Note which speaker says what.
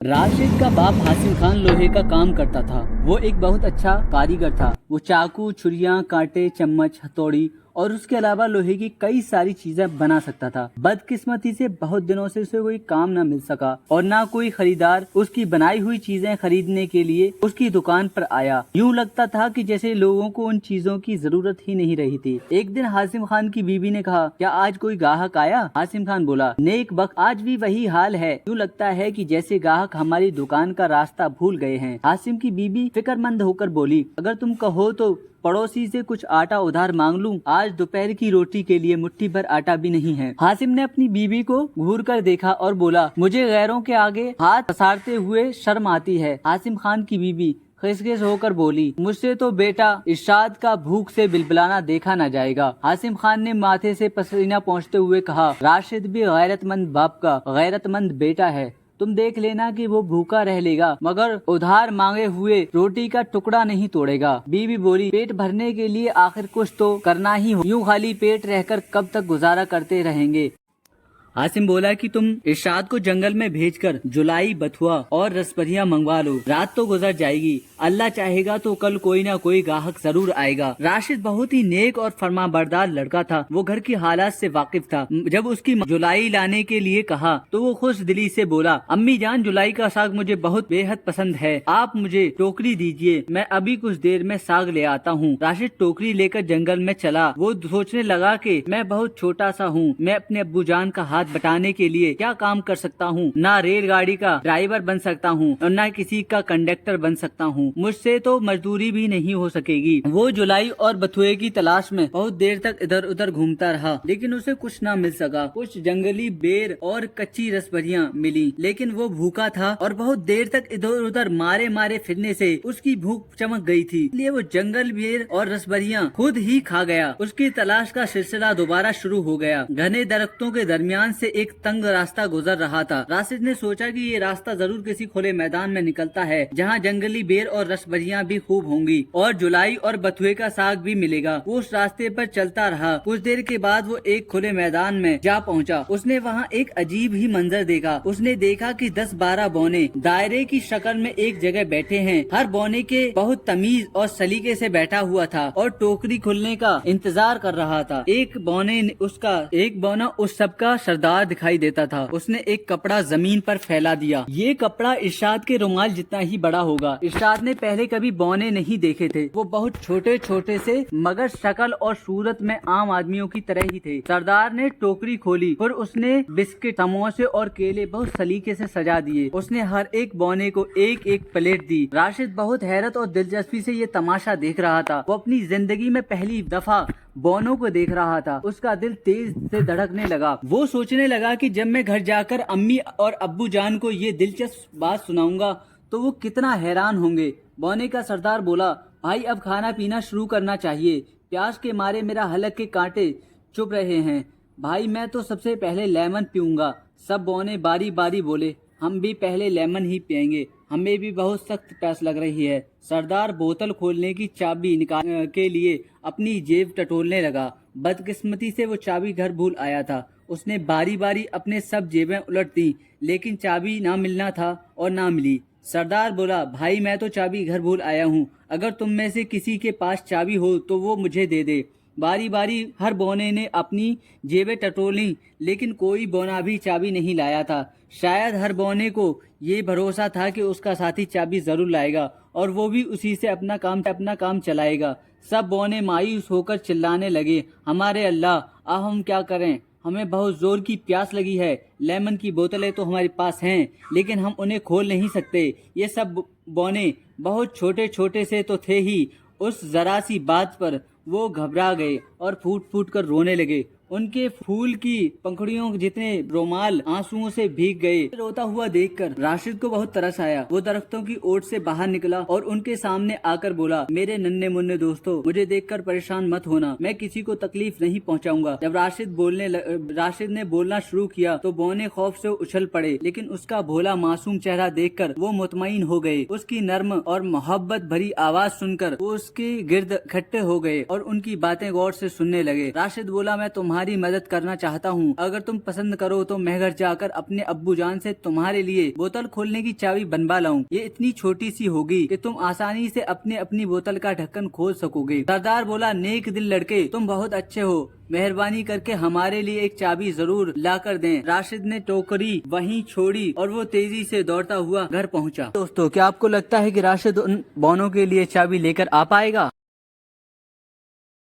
Speaker 1: राशिद का बाप हासिम खान लोहे का काम करता था। वो एक बहुत अच्छा कारीगर था। वो चाकू, छुरियां, कांटे, चम्मच, हथौड़ी और उसके अलावा लोहे की कई सारी चीजें बना सकता था। बदकिस्मती से बहुत दिनों से उसे कोई काम न मिल सका और न कोई खरीदार उसकी बनाई हुई चीजें खरीदने के लिए उसकी दुकान पर आया। यूं लगता था कि जैसे लोगों को उन चीजों की जरूरत ही नहीं रही थी। एक दिन हासिम खान की बीवी ने कहा, क्या आज कोई ग्राहक आया? हासिम खान बोला, नेक वक्त आज भी वही हाल है। यूं लगता है कि जैसे ग्राहक हमारी दुकान का रास्ता भूल गए हैं। हासिम की बीवी फिक्रमंद होकर बोली, अगर तुम कहो तो पड़ोसी से कुछ आटा उधार मांग लूं। आज दोपहर की रोटी के लिए मुट्ठी भर आटा भी नहीं है। हासिम ने अपनी बीवी को घूर कर देखा और बोला, मुझे गैरों के आगे हाथ पसारते हुए शर्म आती है। हासिम खान की बीवी खिसखिस होकर बोली, मुझसे तो बेटा इरशाद का भूख से बिलबिलाना देखा न जाएगा। हासिम खान ने माथे से पसीना पोंछते हुए कहा, राशिद भी गैरतमंद बाप का गैरतमंद बेटा है। तुम देख लेना कि वो भूखा रह लेगा मगर उधार मांगे हुए रोटी का टुकड़ा नहीं तोड़ेगा। बीवी बोली, पेट भरने के लिए आखिर कुछ तो करना ही हो। यूं खाली पेट रहकर कब तक गुजारा करते रहेंगे। हासिम बोला कि तुम इरशाद को जंगल में भेजकर जुलाई, बथुआ और रसभरियां मंगवा लो। रात तो गुजर जाएगी, अल्लाह चाहेगा तो कल कोई ना कोई ग्राहक जरूर आएगा। राशिद बहुत ही नेक और फरमाबरदार लड़का था। वो घर की हालात से वाकिफ था। जब उसकी जुलाई लाने के लिए कहा तो वो खुश दिली से बोला, अम्मी जान, जुलाई का साग मुझे बहुत बेहद पसंद है। आप मुझे टोकरी दीजिए, मैं अभी कुछ देर में साग ले आता हूँ। राशिद टोकरी लेकर जंगल में चला। वो सोचने लगा कि मैं बहुत छोटा सा हूँ, मैं अपने अब्बू जान का हाथ बटाने के लिए क्या काम कर सकता हूँ। ना रेलगाड़ी का ड्राइवर बन सकता हूँ और ना किसी का कंडक्टर बन सकता हूँ। मुझसे तो मजदूरी भी नहीं हो सकेगी। वो जुलाई और बथुए की तलाश में बहुत देर तक इधर उधर घूमता रहा, लेकिन उसे कुछ ना मिल सका। कुछ जंगली बेर और कच्ची रसभरियां मिली, लेकिन वो भूखा था और बहुत देर तक इधर उधर मारे मारे फिरने से उसकी भूख चमक गई थी। इसलिए वो जंगल बेर और रसभरियां खुद ही खा गया। उसकी तलाश का सिलसिला दोबारा शुरू हो गया। घने दरख्तों के दरमियान से एक तंग रास्ता गुजर रहा था। राशिद ने सोचा कि ये रास्ता जरूर किसी खुले मैदान में निकलता है, जहाँ जंगली बेर और रसभरियां भी खूब होंगी और जुलाई और बथुए का साग भी मिलेगा। वो उस रास्ते पर चलता रहा। कुछ देर के बाद वो एक खुले मैदान में जा पहुंचा। उसने वहाँ एक अजीब ही मंजर देखा। उसने देखा कि 10-12 बौने दायरे की शक्ल में एक जगह बैठे हैं। हर बौने के बहुत तमीज और सलीके से बैठा हुआ था और टोकरी खुलने का इंतजार कर रहा था। एक बौना उस सबका सरदार दिखाई देता था। उसने एक कपड़ा जमीन पर फैला दिया। ये कपड़ा इरशाद के रुमाल जितना ही बड़ा होगा। इरशाद ने पहले कभी बौने नहीं देखे थे। वो बहुत छोटे छोटे से मगर शक्ल और सूरत में आम आदमियों की तरह ही थे। सरदार ने टोकरी खोली, फिर उसने बिस्किट, समोसे और केले बहुत सलीके से सजा दिए। उसने हर एक बौने को एक एक प्लेट दी। राशिद बहुत हैरत और दिलचस्पी से ये तमाशा देख रहा था। वो अपनी जिंदगी में पहली दफा बौनों को देख रहा था। उसका दिल तेज से धड़कने लगा। वो सोचने लगा कि जब मैं घर जाकर अम्मी और अब्बू जान को ये दिलचस्प बात सुनाऊंगा तो वो कितना हैरान होंगे। बौने का सरदार बोला, भाई अब खाना पीना शुरू करना चाहिए। प्यास के मारे मेरा हलक के कांटे चुभ रहे हैं। भाई मैं तो सबसे पहले लेमन पीऊंगा। सब बौने बारी बारी बोले, हम भी पहले लेमन ही पियेंगे, हमें भी बहुत सख्त प्यास लग रही है। सरदार बोतल खोलने की चाबी निकालने के लिए अपनी जेब टटोलने लगा। बदकिस्मती से वो चाबी घर भूल आया था। उसने बारी बारी अपने सब जेबें उलट दी, लेकिन चाबी ना मिलना था और ना मिली। सरदार बोला, भाई मैं तो चाबी घर भूल आया हूँ, अगर तुम में से किसी के पास चाबी हो तो वो मुझे दे दे। बारी बारी हर बौने ने अपनी जेबें टटोली, लेकिन कोई बौना भी चाबी नहीं लाया था। शायद हर बौने को ये भरोसा था कि उसका साथी चाबी जरूर लाएगा और वो भी उसी से अपना काम चलाएगा। सब बौने मायूस होकर चिल्लाने लगे, हमारे अल्लाह, अब हम क्या करें? हमें बहुत जोर की प्यास लगी है। लेमन की बोतलें तो हमारे पास हैं, लेकिन हम उन्हें खोल नहीं सकते। ये सब बौने बहुत छोटे छोटे से तो थे ही। उस जरा सी बात पर वो घबरा गए और फूट फूट कर रोने लगे। उनके फूल की पंखुड़ियों जितने रोमाल आंसुओं से भीग गए। रोता हुआ देखकर राशिद को बहुत तरस आया। वो दरख्तों की ओट से बाहर निकला और उनके सामने आकर बोला, मेरे नन्हे मुन्ने दोस्तों, मुझे देखकर परेशान मत होना, मैं किसी को तकलीफ नहीं पहुंचाऊंगा। जब राशिद ने बोलना शुरू किया तो बौने खौफ से उछल पड़े, लेकिन उसका भोला मासूम चेहरा देखकर वो मुतमईन हो गए। उसकी नर्म और मोहब्बत भरी आवाज सुनकर वो उसके गिर्द इकट्ठे हो गए और उनकी बातें गौर से सुनने लगे। राशिद बोला, मैं तुम्हारे तुम्हारी मदद करना चाहता हूँ। अगर तुम पसंद करो तो मैं घर जाकर अपने अब्बू जान से तुम्हारे लिए बोतल खोलने की चाबी बनवा लाऊं। ये इतनी छोटी सी होगी कि तुम आसानी से अपनी बोतल का ढक्कन खोल सकोगे। सरदार बोला, नेक दिल लड़के, तुम बहुत अच्छे हो, मेहरबानी करके हमारे लिए एक चाबी जरूर ला कर दें। राशिद ने टोकरी वहीं छोड़ी और वो तेजी से दौड़ता हुआ घर पहुंचा। दोस्तों, क्या आपको लगता है कि राशिद उन बॉनों के लिए चाबी लेकर आ पाएगा?